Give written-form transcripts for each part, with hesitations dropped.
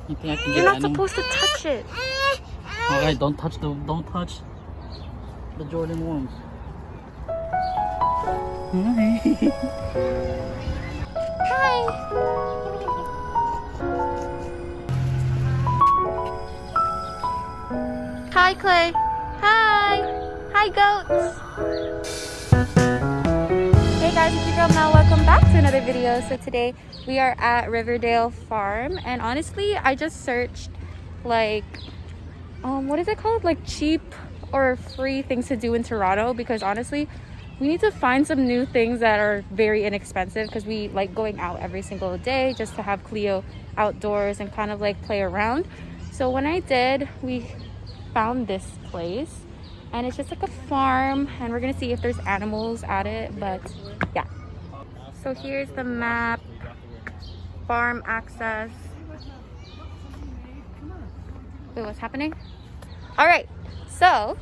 You think I can You're get not supposed to touch it. Alright, don't touch the Jordan 1s. Hi. Hi, Clay. Hi. Hi, goats. Hey guys, it's your girl Mel. Welcome back to another video. So today we are at Riverdale Farm, and honestly, I just searched like, what is it called? Like cheap or free things to do in Toronto, because honestly, we need to find some new things that are very inexpensive, because we like going out every single day just to have Cleo outdoors and kind of like play around. So when I did, we found this place, and it's just like a farm, and we're gonna see if there's animals at it. But yeah, so here's the map, farm access. Wait, what's happening? All right, so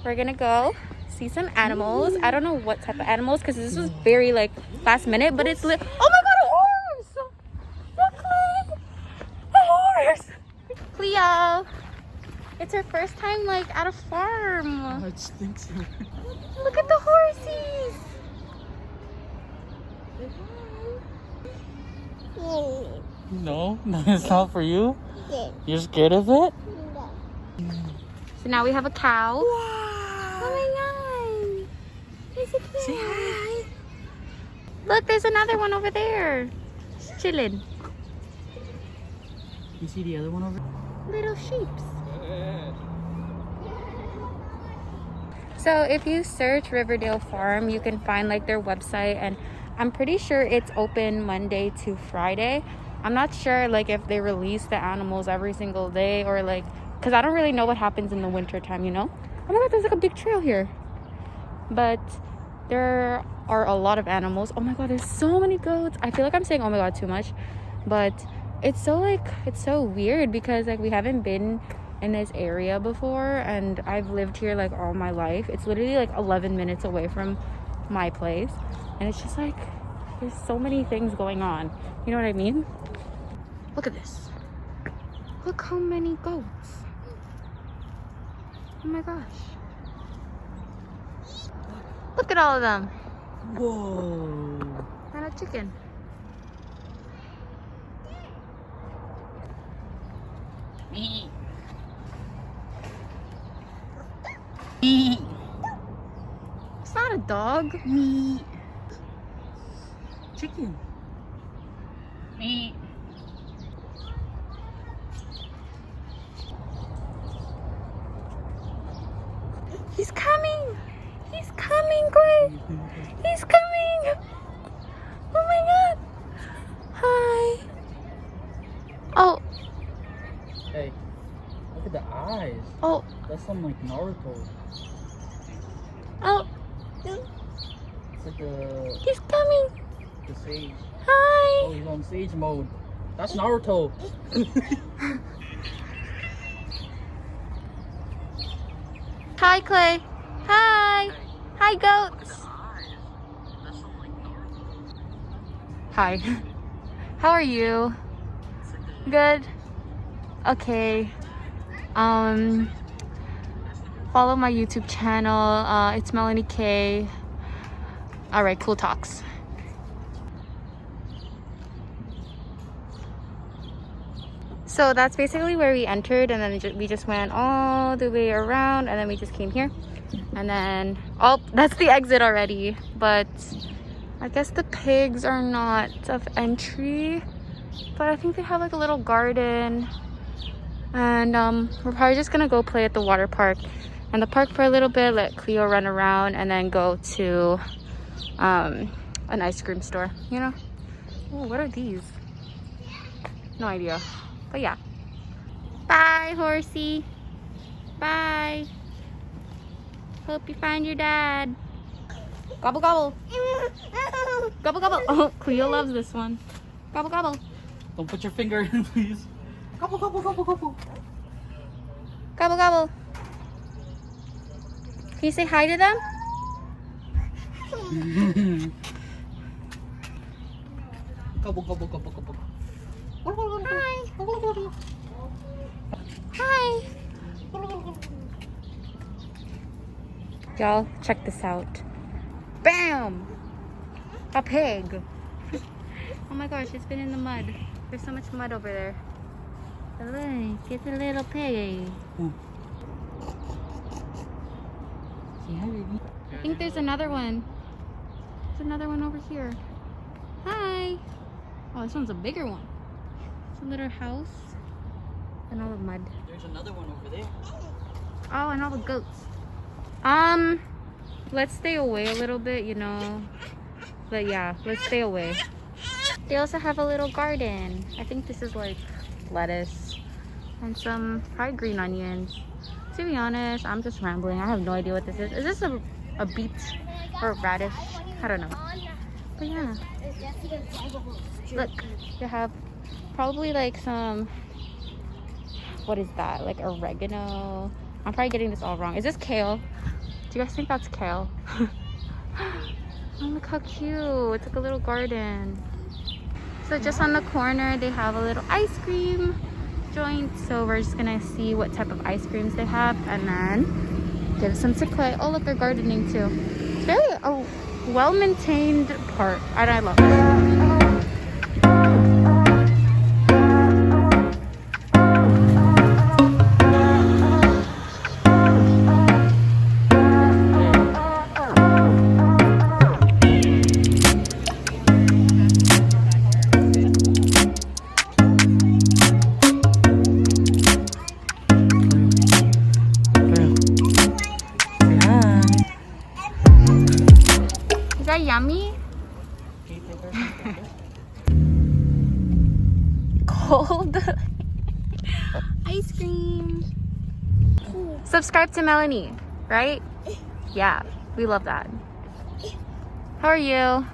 we're gonna go see some animals. I don't know what type of animals, because this was very like last minute, but it's lit. Oh my god, a horse! Look, Clay! A horse! Cleo! It's her first time like at a farm. I just think so. Look at the horsies! No, it's not for you? You're scared of it? So now we have a cow. Wow. Oh my god! He's a cute. Say hi. Look, there's another one over there. She's chilling. You see the other one over there? Little sheeps. So if you search Riverdale Farm, you can find like their website, and I'm pretty sure it's open Monday to Friday. I'm not sure like if they release the animals every single day, or like, because I don't really know what happens in the winter time, you know? Oh my god, there's like a big trail here. But there are a lot of animals. Oh my god, there's so many goats. I feel like I'm saying oh my god too much, but it's so weird, because like we haven't been in this area before, and I've lived here like all my life. It's literally like 11 minutes away from my place, and it's just like there's so many things going on, you know what I mean? Look at this. Look how many goats. Oh my gosh, look at all of them. Whoa. And a chicken. Me. It's not a dog. Me. Chicken. Me. He's coming. He's coming, Gray. He's coming. Oh my god. Hi. Oh. Hey, look at the eyes. Oh. That's something like Naruto. Oh. It's like He's coming. the sage. Hi. Oh, he's on sage mode. That's Naruto. Hi, Clay. Hi. Hi, goats. Hi. How are you? Good. Okay. Follow my YouTube channel. It's Melanie K. All right, cool talks. So that's basically where we entered, and then we just went all the way around, and then we just came here, and then oh, that's the exit already. But I guess the pigs are not of entry, but I think they have like a little garden, and we're probably just gonna go play at the water park and the park for a little bit, let Cleo run around, and then go to an ice cream store, you know. Oh, what are these? No idea. But yeah. Bye, horsey. Bye. Hope you find your dad. Gobble, gobble. Gobble, gobble. Oh, Cleo loves this one. Gobble, gobble. Don't put your finger in, please. Gobble, gobble, gobble, gobble. Gobble, gobble. Can you say hi to them? Gobble, gobble, gobble, gobble. Hi. Y'all, check this out. Bam! A pig. Oh my gosh, it's been in the mud. There's so much mud over there. Look, it's a little pig. I think there's another one. There's another one over here. Hi. Oh, this one's a bigger one. It's a little house and all the mud. There's another one over there. Oh, and all the goats. Let's stay away a little bit, you know. But yeah, let's stay away. They also have a little garden. I think this is like lettuce and some fried green onions. To be honest, I'm just rambling. I have no idea what this is. Is this a beet or a radish? I don't know. But yeah. Look, they have probably like some, what is that? Like oregano. I'm probably getting this all wrong. Is this kale? Do you guys think that's kale? Oh, look how cute. It's like a little garden. So just on the corner, they have a little ice cream joint. So we're just gonna see what type of ice creams they have and then give some to Clay. Oh, look, they're gardening too. It's very a well-maintained park. And I love it. Is that yummy? Cold ice cream. Subscribe to Melanie, right? Yeah, we love that. How are you?